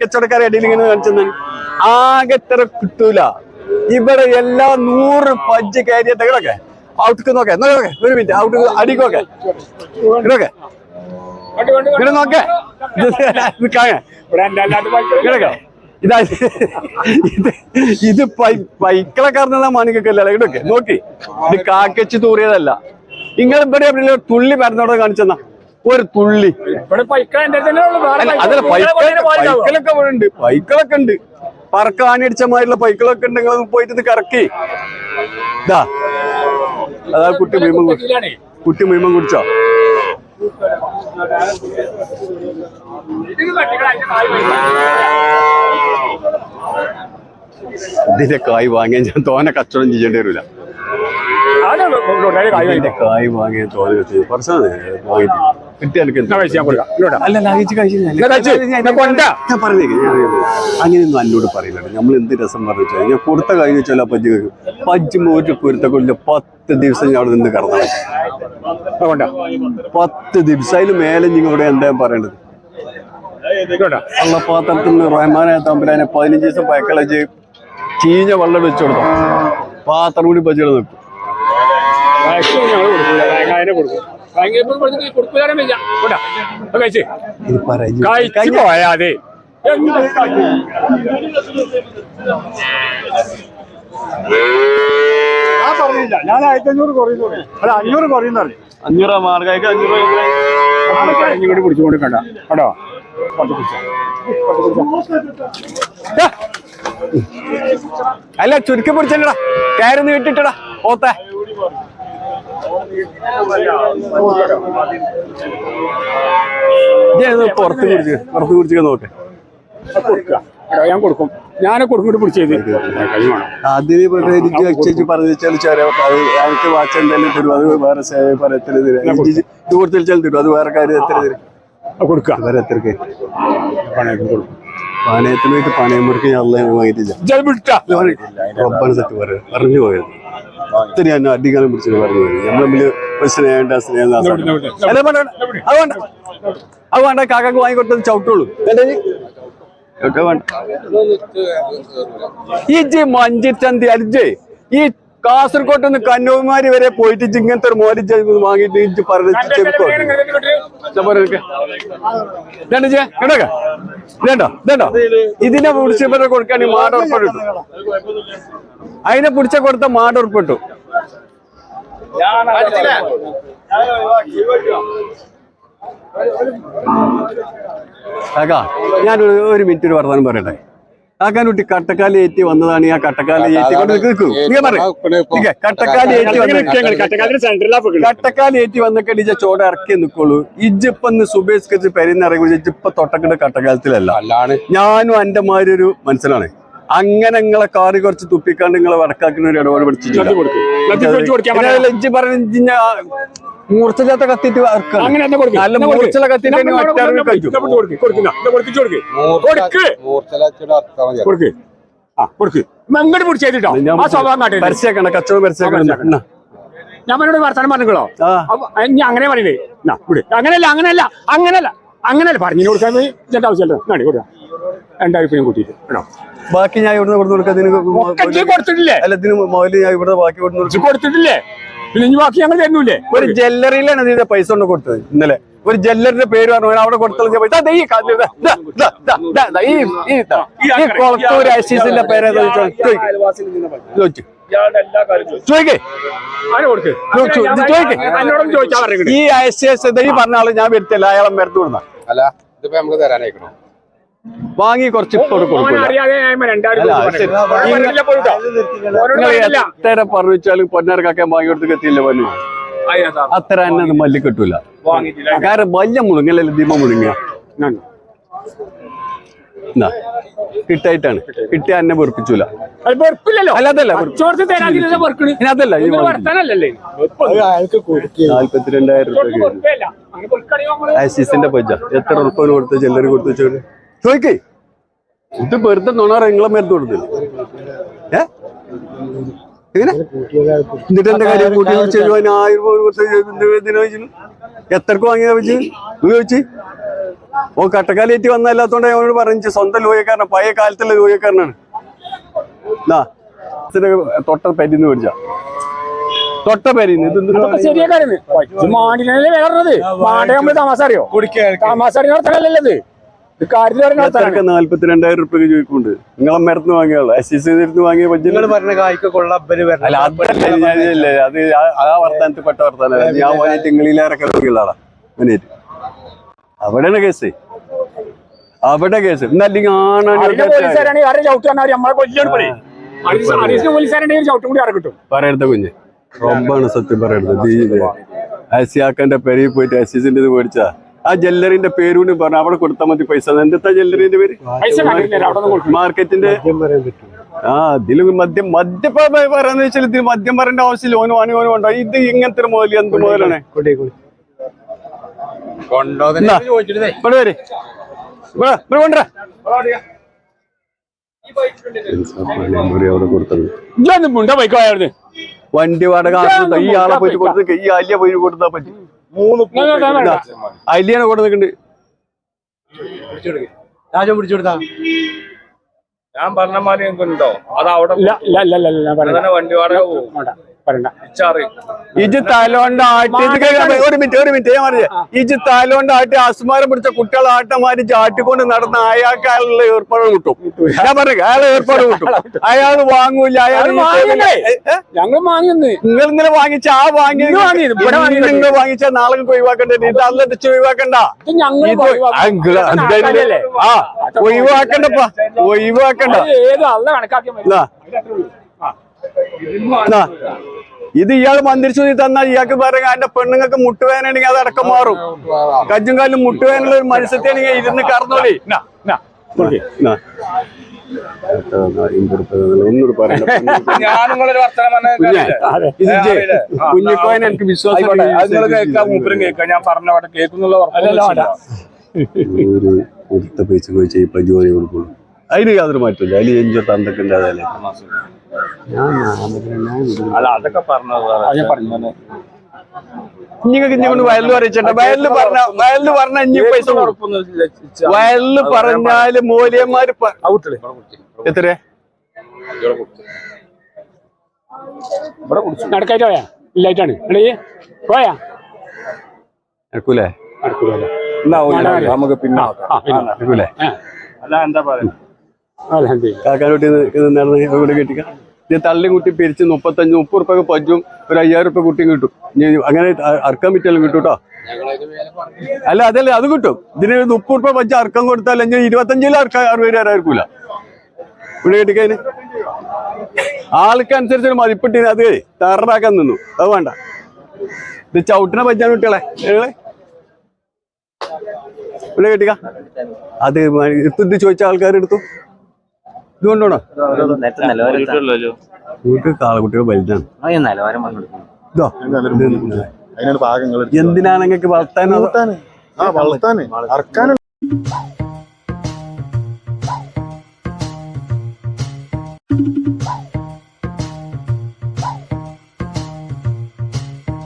കച്ചവടക്കാരെ ഇടയിൽ ഇങ്ങനെ കാണിച്ചെന്ന് ആകെ ഇത്ര കിട്ടൂല. ഇവിടെ എല്ലാ 100 പജ്ജ് കയറിയ തകളൊക്കെ ഔട്ട്ക്ക് നോക്കേ ഒരു മിനിറ്റ് ഔട്ട് അടിക്കൊക്കെ ഇതൊക്കെ ഇവിടെ നോക്കേ ഇത് പൈക്കളെ കാരണ മാണിക്കല്ല ഇവിടൊക്കെ നോക്കി ഇത് കാക്കച്ച് തൂറിയതല്ല. നിങ്ങൾ ഇവിടെ എവിടെ തുള്ളി മരുന്നോടെ കാണിച്ചെന്നാ ഒരു തുള്ളി അതല്ല പൈക്കളൊക്കെ ഉണ്ട്, പൈക്കളൊക്കെ ഉണ്ട്, പറക്കാനടിച്ച മാതിരിയുള്ള പൈക്കളൊക്കെ ഉണ്ട്. നിങ്ങൾ പോയിട്ട് ഇത് കറക്കി ഇതാ അതാ കുട്ടി മുഴുവൻ കുടിച്ചോ? ഇതിന്റെ കായ് വാങ്ങിയാൽ ഞാൻ തോനെ കച്ചവടം ചെയ്യേണ്ടി വരില്ല. കായ് വാങ്ങിയ തോന്നി കുറച്ച് വാങ്ങിട്ട് കിട്ടിയ അങ്ങനെയൊന്നും എന്നോട് പറയുന്നുണ്ട്. നമ്മൾ എന്ത് രസം പറഞ്ഞു വെച്ചാൽ ഞാൻ കൊടുത്ത കഴിഞ്ഞ വെച്ചാൽ പജ്ജ് ഒരു കുരുത്തക്കൊല്ല 10 ദിവസം ഞാൻ അവിടെ നിന്ന് കടന്നു 10 ദിവസം അതിന് മേലെ നിങ്ങളോട് എന്താ പറയേണ്ടത്? വെള്ളപ്പാത്രത്തിൽ നിന്ന് റഹ്മാനെ തമ്പുരാനെ 15 ദിവസം പയക്കളച്ച് ചീഞ്ഞ വെള്ളം വെച്ചു കൊടുത്തോ പാത്രം കൂടി പച്ചകൾ നിൽക്കും. ഞാൻ 1500 കുറയുന്നു, അല്ല 500 കുറയുന്ന 500 മാർഗായിക്ക് 500 കൂടി പിടിച്ചു കൊടുക്കണ്ട കേട്ടോ. അല്ല ചുരുക്കി പിടിച്ചല്ലടാ, കയറി നീട്ടിട്ടടാ ഓത്തേ. പുറത്ത് കുടിച്ച് നോക്കെ ഞാൻ കൊടുക്കും, ഞാനെ കൊടുക്കും പിടിച്ചത്. അതിന് പ്രത്യേകിച്ച് പറഞ്ഞു വെച്ചാൽ എനിക്ക് വാച്ച് എന്തായാലും തരും, അത് വേറെ സേവ എത്ര തരും, ഇത് കൊടുത്താൽ തരും, അത് വേറെ കാര്യം എത്ര തരും കൊടുക്കുക. വേറെ എത്രക്ക് പാനയത്തിന് പോയിട്ട് പാനയം മുറിക്ക് ഞാൻ വാങ്ങിയിട്ടില്ല. റബ്ബാണ് സെറ്റ് പറഞ്ഞു പോയത് ഒത്തിരി ഞാൻ അടിക്കാലം പിടിച്ചിട്ട് പറഞ്ഞു പോയത്. നമ്മൾ തമ്മിൽ സ്നേഹം സ്നേഹം അത് വേണ്ട കാക്കാക്ക് വാങ്ങിക്കൊടുത്തത് ചവിട്ടുള്ളൂ. ഈ മഞ്ചിച്ചന്തി അരിജ് ഈ കാസർകോട്ട് നിന്ന് കന്യാകുമാരി വരെ പോയിട്ട് ഇങ്ങനത്തെ ഒരു മോരി വാങ്ങിയിട്ട് പറഞ്ഞോ ഇതിനെ പിടിച്ച് ഇവരെ കൊടുക്കാൻ മാട് ഉറപ്പിട്ടു. അതിനെ പിടിച്ച കൊടുത്ത മാട് ഉറപ്പിട്ടു. കാക്കാ ഞാൻ ഒരു മിനിറ്റ് ഒരു വർത്തമാനം പറയട്ടെ. കാക്കാനുട്ടി കട്ടക്കാലി ഏറ്റി വന്നതാണ്. ആ കട്ടക്കാലി ഏറ്റി കൊണ്ട് കട്ടക്കാലി ഏറ്റി വന്നൊക്കെ ഇജ ചോട ഇറക്കി നിൽക്കുള്ളൂ. ഇജിപ്പൊന്ന് സുബേസ്കച്ച് പെരിന്നിറങ്ങി ഇജിപ്പൊ തൊട്ടക്കിട്ട് കട്ടക്കാലത്തിലല്ല. ഞാനും എന്റെ മാതിരി ഒരു മനസ്സിലാണ്. അങ്ങനെ നിങ്ങളെ കാറി കുറച്ച് തുപ്പിക്കാണ്ട് നിങ്ങളെ വടക്കാക്കുന്ന ഒരു ഇടപാട് പഠിച്ചു. ഇജ്ജ് പറഞ്ഞ മൂർച്ചയില്ലാത്ത കത്തിട്ട് നല്ല മൂർച്ചയുള്ള കത്തിട്ട് പരസ്യക്കണ്ട കച്ചവടം പരസ്യക്കണ്ട. ഞാൻ വർത്താനം പറഞ്ഞോ അങ്ങനെ പറയണേ. അങ്ങനെയല്ല പറഞ്ഞു കൊടുക്കാൻ ആവശ്യമല്ലോ. 2000 കൂട്ടിയിട്ട് കേട്ടോ. ബാക്കി ഞാൻ ഇവിടെ കൊടുത്തിട്ടില്ലേ? അല്ല ഇതിന് മുതല് ഞാൻ ഇവിടെ ബാക്കി കൊടുത്തിട്ടില്ലേ? പിന്നെ ഇനി ബാക്കി ഞങ്ങൾ തരൂലേ? ഒരു ജ്വല്ലറിയിലാണ് ഇതിന്റെ പൈസ കൊണ്ട് കൊടുത്തത്. ഇന്നലെ ഒരു ജ്വല്ലറിന്റെ പേര് പറഞ്ഞു അവിടെ കൊടുത്തുള്ള കൊളത്തൂർ അസീസിന്റെ പേര് ചോദിച്ചു. ഈ അസീസ് ഈ പറഞ്ഞ ആള് ഞാൻ വരുത്തില്ല, അയാളെ മരത്ത് കൊടുന്ന വാങ്ങി കുറച്ച് പറഞ്ഞാലും പൊന്നാർക്കാക്കാൻ വാങ്ങി കൊടുത്ത് എത്തിയില്ല പന്നു. അത്ര തന്നെ മല്ലി കിട്ടൂല. കാരണം വലിയ മുളുങ്ങല്ലേ ദീപ മുളുങ്ങ കിട്ടായിട്ടാണ്. കിട്ടിയ എന്നെ വെറുപ്പിച്ചൂല. അല്ലാതല്ല 42,000 രൂപ ആസിസിന്റെ പജ്ജ എത്ര ഉറപ്പിന് കൊടുത്ത് ജ്വല്ലറി കൊടുത്തു ചോദിക്കേ. ഇത് വെറുതെ നോണാറ നിങ്ങളെ മരുന്ന് കൊടുത്തില്ല. എങ്ങനെ എന്നിട്ട് എന്റെ കാര്യം കൂട്ടി 1000 രൂപ എത്രക്ക് വാങ്ങിയതാ വെച്ച് ചോദിച്ചു? ഓ കട്ടക്കാലേറ്റ് വന്നല്ലാത്തോണ്ട് അവനോട് പറഞ്ഞു സ്വന്തം ലോയക്കാരനാ, പഴയ കാലത്തുള്ള ലോയക്കാരനാണ്. തൊട്ട പരിന്ന് മേടിച്ച തൊട്ട പരിന്ന് അതൊക്കെ ശരിയാ കാര്യം. മാണ്ടിനല്ലേ വേറത് മാണ്ട നമ്മള് താമസം അറിയോ? താമസം അറിയുന്നവർത്തല്ലത് കാര്യത്തിൽ 42,000 റുപ്യക്ക് ചോദിക്കുന്നുണ്ട്. നിങ്ങളെ മരത്തിന് വാങ്ങിയുള്ള SCC വാങ്ങിയ പറഞ്ഞ കായ്ക്ക് കൊള്ളാം. അല്ല അതല്ലേ അത് ആ വർത്താനത്തിൽ പെട്ട വർത്താനം. ഞാൻ പോയിട്ട് ഇങ്ങളിലേറെ കിളവികളാടാ അവനേറ്റ്. അവിടെയാണ് കേസ്, അവിടെ കേസ്. എന്നല്ലെങ്കിൽ പറയരുത് കുഞ്ഞ് റബ്ബാണ് സത്യം പറയരുത്. അസിയാക്കന്റെ പെരയിൽ പോയിട്ട് SCCന്റെ ഇത് മേടിച്ചാ ആ ജ്വല്ലറിന്റെ പേരൂന്ന് പറഞ്ഞു അവിടെ കൊടുത്താൽ മതി പൈസ. എന്താ ജ്വല്ലറിന്റെ പേര്? മാർക്കറ്റിന്റെ. ആ ഇതില് മദ്യം പറയാന്ന് വെച്ചാൽ ഇത് മദ്യം പറയേണ്ട ആവശ്യമില്ല. ഓന് ഉണ്ടോ? ഇത് ഇങ്ങനത്തെ മുതൽ എന്ത് മുതലാണ്? വണ്ടി വാടക ഈ ആളെ പോയിട്ട് കൊടുത്ത് ഈ അലിയ പോയി കൊടുത്താ പറ്റി. അലിയാണ് കൂടെ നിൽക്കുന്നുണ്ട്. രാജ പിടിച്ചെടുത്താ ഞാൻ പറഞ്ഞ മാതിരി ഉണ്ടോ? അത് അവിടെ വണ്ടി വാടക ഇജ് തലോണ്ട് ആട്ടി ഒരു മിനിറ്റ് ഞാൻ പറഞ്ഞേ. ഇജ് തലോണ്ട് ആട്ടി അസ്മാരം പിടിച്ച കുട്ടികളെ ആട്ടമാരി ചാട്ടിക്കൊണ്ട് നടന്ന അയാൾക്ക് അയാളുള്ള ഏർപ്പാട് കിട്ടും. ഞാൻ പറഞ്ഞു അയാളെ ഏർപ്പാട് കിട്ടും. അയാൾ വാങ്ങൂല. അയാൾ ഞങ്ങൾ വാങ്ങുന്നു. നിങ്ങൾ ഇന്നലെ വാങ്ങിച്ച ആ നിങ്ങൾ വാങ്ങിച്ച നാളെ ഒഴിവാക്കണ്ടേ? ഇത് അല്ലടിച്ച് ഒഴിവാക്കണ്ട. ആ ഒഴിവാക്കണ്ടപ്പാ, ഒഴിവാക്കണ്ട. ഇത് ഇയാൾ മന്ത്രിച്ചു തന്നാൽ ഇയാൾക്ക് പറയാ എന്റെ പെണ്ണുങ്ങൾക്ക് മുട്ടുവേനാണെങ്കിൽ അത് അടക്കം മാറും. കജ്ജും കാലും മുട്ടുവേനുള്ള ഒരു മത്സ്യത്തെയാണെങ്കിൽ ഇരുന്ന് കറന്നോളി. കുഞ്ഞിക്കോയൻ എനിക്ക് വിശ്വാസം ഞാൻ പറഞ്ഞ കേൾക്കുന്നുള്ള പൈസ ചോദിച്ചാൽ ഇപ്പൊ ജോലി കൊടുക്കുള്ളൂ. അതിന് യാതൊരു മാറ്റമില്ല. അതിൽ എഞ്ചോ തന്തൊക്കെ ഉണ്ട്. അതല്ലേ അതൊക്കെ പറഞ്ഞു. നിങ്ങൾക്ക് ഇഞ്ഞുകൊണ്ട് വയലിൽ അറിയിച്ചേണ്ട. വയലില് പറഞ്ഞ ഇനി പൈസ വയലില് പറഞ്ഞാല് മൂല്യന്മാര് എത്ര നടക്കായിട്ട് പോയാ ഇല്ലായിട്ടാണ് പോയാ നടക്കൂലേ? നമുക്ക് പിന്നെ നടക്കൂലേ? അല്ല എന്താ പറയാ കാക്കാനോട്ടി ഇവിടെ കെട്ടിക്ക. ഇത് തള്ളിക്കുട്ടി പിരിച്ച് 30 റുപ്യ പജ്ജും ഒരു 5,000 റുപ്യ കുട്ടിയും കിട്ടും. അങ്ങനെ അറക്കാൻ പറ്റിയാലും കിട്ടും കേട്ടോ. അല്ല അതല്ലേ അത് കിട്ടും. ഇതിന് 30 റുപ്യ പജ്ജ് അറക്കം കൊടുത്താൽ 25 അറക്കാൻ 60,000 ആയിരിക്കൂല. ഇവിടെ കെട്ടിക്കതിന് ആൾക്കനുസരിച്ച് മതിപ്പിട്ടിന് അത് തറാക്കാൻ നിന്നു. അത് വേണ്ട. ഇത് ചവിട്ടിനെ പറ്റാൻ കുട്ടികളെ ഇവിടെ കെട്ടിക്ക. അത് ഇത് ചോദിച്ച ആൾക്കാരെടുത്തു. ഇതുകൊണ്ടാണോ വീട്ടിൽ കാളക്കുട്ടികൾ വലുതാണ്. ഇതോ എന്തിനാണ് നിങ്ങൾക്ക് വളർത്താൻ